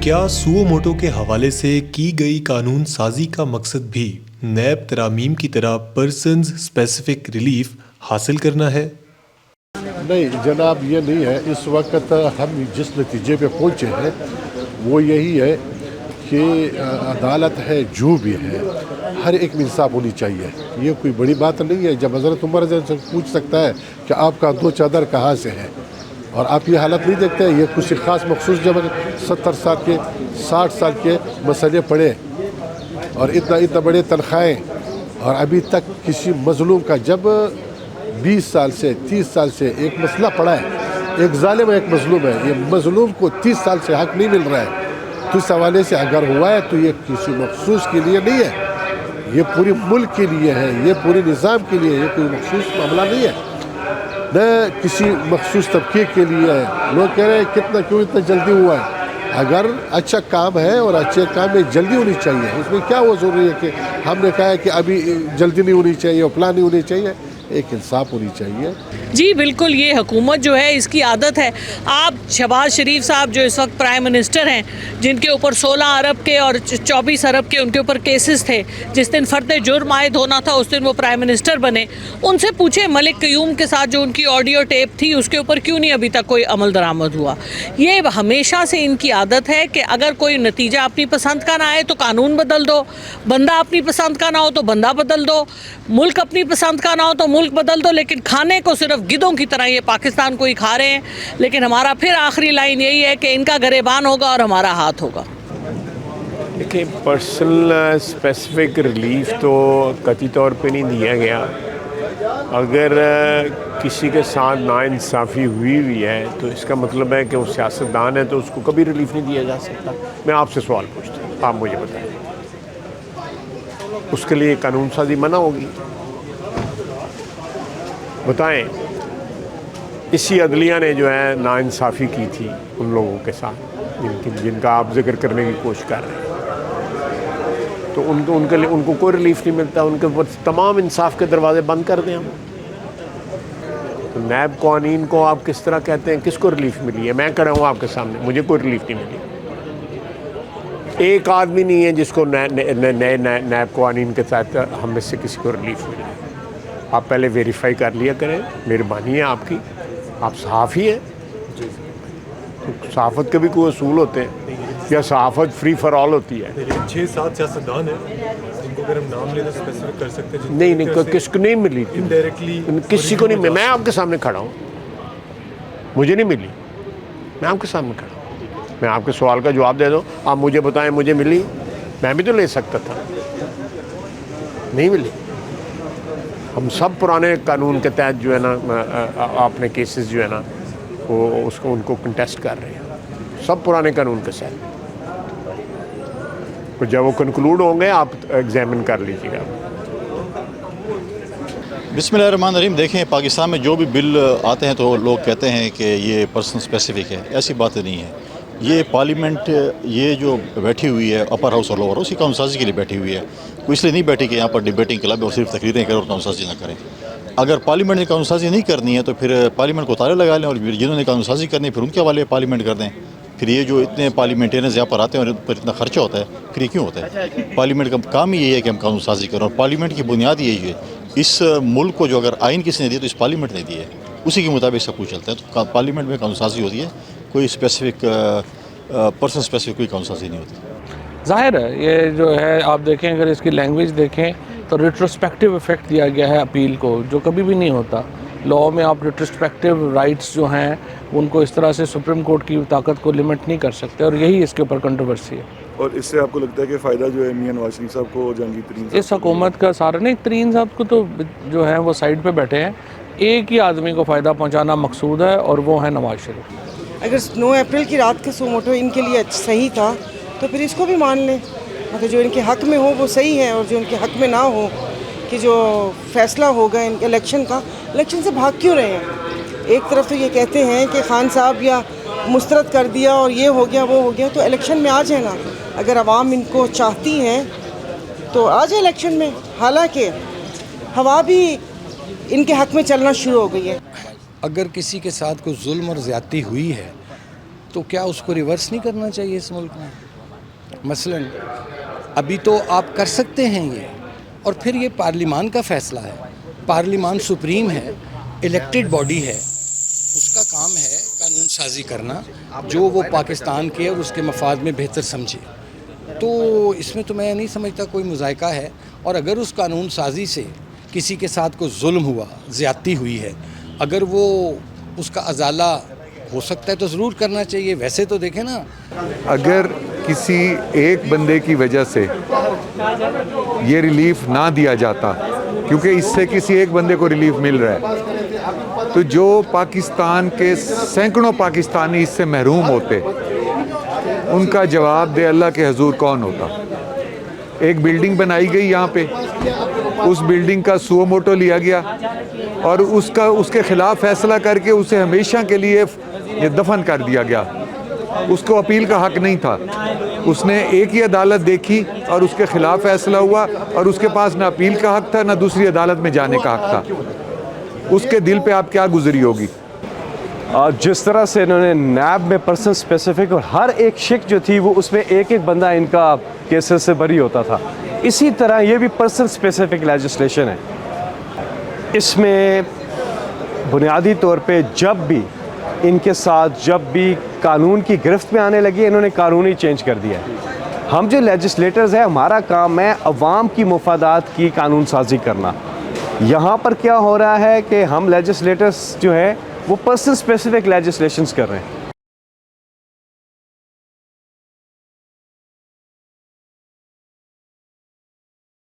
क्या suo motu के हवाले से की गई कानून साजी का मकसद भी नैब तरामीम की तरह पर्सन्स स्पेसिफिक रिलीफ हासिल करना है? नहीं जनाब, ये नहीं है। इस वक्त हम जिस नतीजे पे पहुँचे हैं वो यही है कि अदालत है जो भी है, हर एक में इंसाफ होनी चाहिए। ये कोई बड़ी बात नहीं है। जब हज़रत उमर से पूछ सकता है कि आपका दो चादर कहाँ से है, और आप ये हालत नहीं देखते हैं। ये कुछ ख़ास मखसूस जब 70 साल के 60 साल के मसले पड़े और इतना बड़े तनख्वाहें, और अभी तक किसी मज़लूम का जब 20 साल से 30 साल से एक मसला पड़ा है, एक जालिम है एक मज़लूम है, ये मज़लूम को 30 साल से हक़ नहीं मिल रहा है, तो इस हवाले से अगर हुआ है तो ये किसी मखसूस के लिए नहीं है, ये पूरी मुल्क के लिए है, ये पूरे निज़ाम के लिए, ये कोई मखसूस मामला नहीं है, न किसी मखसूस तबके के लिए है। लोग कह रहे हैं कितना क्यों इतना जल्दी हुआ है। अगर अच्छा काम है और अच्छे काम में जल्दी होनी चाहिए, उसमें क्या वो ज़रूरी है कि हमने कहा है कि अभी जल्दी नहीं होनी चाहिए और प्लान नहीं होनी चाहिए। एक इंसाफ होनी चाहिए। जी बिल्कुल, ये हुकूमत जो है इसकी आदत है। आप शहबाज शरीफ साहब जो इस वक्त प्राइम मिनिस्टर हैं, जिनके ऊपर 16 अरब के और 24 अरब के उनके ऊपर केसेस थे, जिस दिन फर्द जुर्म आयद होना था उस दिन वो प्राइम मिनिस्टर बने। उनसे पूछे मलिक क़यूम के साथ जो उनकी ऑडियो टेप थी उसके ऊपर क्यों नहीं अभी तक कोई अमल दरामद हुआ। ये हमेशा से इनकी आदत है कि अगर कोई नतीजा अपनी पसंद का ना आए तो कानून बदल दो, बंदा अपनी पसंद का ना हो तो बंदा बदल दो, मुल्क अपनी पसंद का ना हो तो मुल्क बदल दो। लेकिन खाने को सिर्फ गिद्धों की तरह ये पाकिस्तान को ही खा रहे हैं। लेकिन हमारा फिर आखिरी लाइन यही है कि इनका गरेबान होगा और हमारा हाथ होगा। देखिए, पर्सनल स्पेसिफिक रिलीफ तो कतई तौर पे नहीं दिया गया। अगर किसी के साथ नाइंसाफ़ी हुई है तो इसका मतलब है कि वो सियासतदान है, तो उसको कभी रिलीफ नहीं दिया जा सकता। मैं आपसे सवाल पूछता हूँ, आप मुझे बताएं, उसके लिए कानून साजी मना होगी? बताएं। इसी अदलिया ने जो है नाइंसाफ़ी की थी उन लोगों के साथ जिनका आप जिक्र करने की कोशिश कर रहे हैं, तो उनके लिए उनको कोई रिलीफ नहीं मिलता। उनके ऊपर तमाम इंसाफ के दरवाजे बंद कर दें हम। तो नैब क़वानीन को आप किस तरह कहते हैं, किसको रिलीफ मिली है? मैं खड़ा हूँ आपके सामने, मुझे कोई रिलीफ नहीं मिली। एक आदमी नहीं है जिसको नए नैब क़वानीन के तहत हम में से किसी को रिलीफ मिली। आप पहले वेरीफाई कर लिया करें, मेहरबानी है आपकी। आप सहाफ़ी हैं, तो सहाफ़त के भी कोई असूल होते हैं या सहाफ़त फ्री फॉर ऑल होती है? 6-7 सियासतदान हैं, इनको अगर हम नाम ले तो स्पेसिफिक कर सकते हैं। नहीं, किसको नहीं मिली? इनडायरेक्टली किसी को नहीं। मैं आपके सामने खड़ा हूँ, मुझे नहीं मिली। मैं आपके सामने खड़ा हूँ, मैं आपके सवाल का जवाब दे दूँ, आप मुझे बताएं मुझे मिली। मैं भी तो ले सकता था, नहीं मिली। हम सब पुराने कानून के तहत जो है ना अपने केसेस जो है ना वो उसको उनको कंटेस्ट कर रहे हैं, सब पुराने कानून के तहत। तो जब वो कंक्लूड होंगे आप एग्जामिन कर लीजिएगा। बिस्मिल्लाहिर्रहमानिर्रहीम। देखें, पाकिस्तान में जो भी बिल आते हैं तो लोग कहते हैं कि ये पर्सन स्पेसिफिक है। ऐसी बात नहीं है। ये पार्लियामेंट ये जो बैठी हुई है अपर हाउस और लोअर हाउस, उसी कानूनसाजी के लिए बैठी हुई है। वो इसलिए नहीं बैठी कि यहाँ पर डिबेटिंग क्लब और सिर्फ तकरीरें करें और कानूनसाजी ना करें। अगर पार्लियामेंट ने कानूनसाजी नहीं करनी है तो फिर पार्लियामेंट को ताले लगा लें, और जिन्होंने कानूनसाजी करनी है फिर उनके हवाले पार्लियामेंट कर दें। फिर ये जो इतने पार्लियामेंटेरियंस यहाँ पर आते हैं और इन पर इतना खर्चा होता है, फिर ये क्यों होता है? पार्लियामेंट का काम ही यही है कि हम कानूनसाजी करें, और पार्लियामेंट की बुनियाद यही है। इस मुल्क को जो अगर आइन किसी ने दिया तो इस पार्लियामेंट ने दी है, उसी के मुताबिक सब कुछ चलता है। तो पार्लियामेंट में कानूनसाजी होती है, कोई स्पेसिफिक पर्सन स्पेसिफिक कोई कानूनसाजी नहीं होती। ज़ाहिर है ये जो है, आप देखें अगर इसकी लैंग्वेज देखें तो रिट्रोस्पेक्टिव इफ़ेक्ट दिया गया है अपील को, जो कभी भी नहीं होता। लॉ में आप रिट्रोस्पेक्टिव राइट्स जो हैं उनको इस तरह से सुप्रीम कोर्ट की ताकत को लिमिट नहीं कर सकते, और यही इसके ऊपर कंट्रोवर्सी है। और इससे आपको लगता है कि फ़ायदा जो है मियां नवाज शरीफ साहब को, जहांगीर तरीन साहब, इस हुकूमत का सारा नहीं, तरीन साहब को तो जो है वो साइड पे बैठे हैं। एक ही आदमी को फ़ायदा पहुँचाना मकसूद है और वो है नवाज शरीफ। अगर 9 अप्रैल की रात का सुओ मोटो इनके लिए सही था तो फिर इसको भी मान लें। मतलब जो इनके हक़ में हो वो सही है, और जो इनके हक़ में ना हो कि जो फ़ैसला होगा इनके इलेक्शन का, इलेक्शन से भाग क्यों रहे हैं? एक तरफ तो ये कहते हैं कि खान साहब या मुस्तरद कर दिया और ये हो गया वो हो गया, तो इलेक्शन में आ जाए ना। अगर आवाम इनको चाहती हैं तो आ जाए इलेक्शन में। हालांकि हवा भी इनके हक़ में चलना शुरू हो गई है। अगर किसी के साथ कोई जुल्म और ज़्यादती हुई है तो क्या उसको रिवर्स नहीं करना चाहिए इस मुल्क में? मसलन अभी तो आप कर सकते हैं ये, और फिर ये पार्लिमान का फ़ैसला है। पार्लिमान सुप्रीम है, इलेक्टेड बॉडी है, उसका काम है कानून साजी करना जो वो पाकिस्तान के और उसके मफाद में बेहतर समझे। तो इसमें तो मैं नहीं समझता कोई मुज़ायका है। और अगर उस कानून साजी से किसी के साथ कोई जुल्म हुआ, ज़्यादती हुई है, अगर वो उसका अजाला हो सकता है तो ज़रूर करना चाहिए। वैसे तो देखें ना, अगर किसी एक बंदे की वजह से ये रिलीफ ना दिया जाता, क्योंकि इससे किसी एक बंदे को रिलीफ मिल रहा है, तो जो पाकिस्तान के सैकड़ों पाकिस्तानी इससे महरूम होते, उनका जवाब दे अल्लाह के हुजूर कौन होता? एक बिल्डिंग बनाई गई यहाँ पे, उस बिल्डिंग का सुओ मोटो लिया गया और उसके खिलाफ फैसला करके उसे हमेशा के लिए ये दफन कर दिया गया। उसको अपील का हक नहीं था। उसने एक ही अदालत देखी और उसके खिलाफ फैसला हुआ और उसके पास ना अपील का हक था ना दूसरी अदालत में जाने का हक था। उसके दिल पे आप क्या गुजरी होगी? जिस तरह से इन्होंने नैब में पर्सन स्पेसिफिक और हर एक शिक जो थी वो उसमें एक एक बंदा इनका केसेस से बरी होता था, इसी तरह ये भी पर्सन स्पेसिफिक लेजिस्लेशन है। इसमें बुनियादी तौर पे जब भी इनके साथ जब भी कानून की गिरफ्त में आने लगी, इन्होंने कानून ही चेंज कर दिया है। हम जो लेजिस्लेटर्स हैं, हमारा काम है अवाम की मुफादात की कानून साजी करना। यहाँ पर क्या हो रहा है कि हम लेजिस्लेटर्स जो है वो पर्सन स्पेसिफिक लेजिस्लेशंस कर रहे हैं।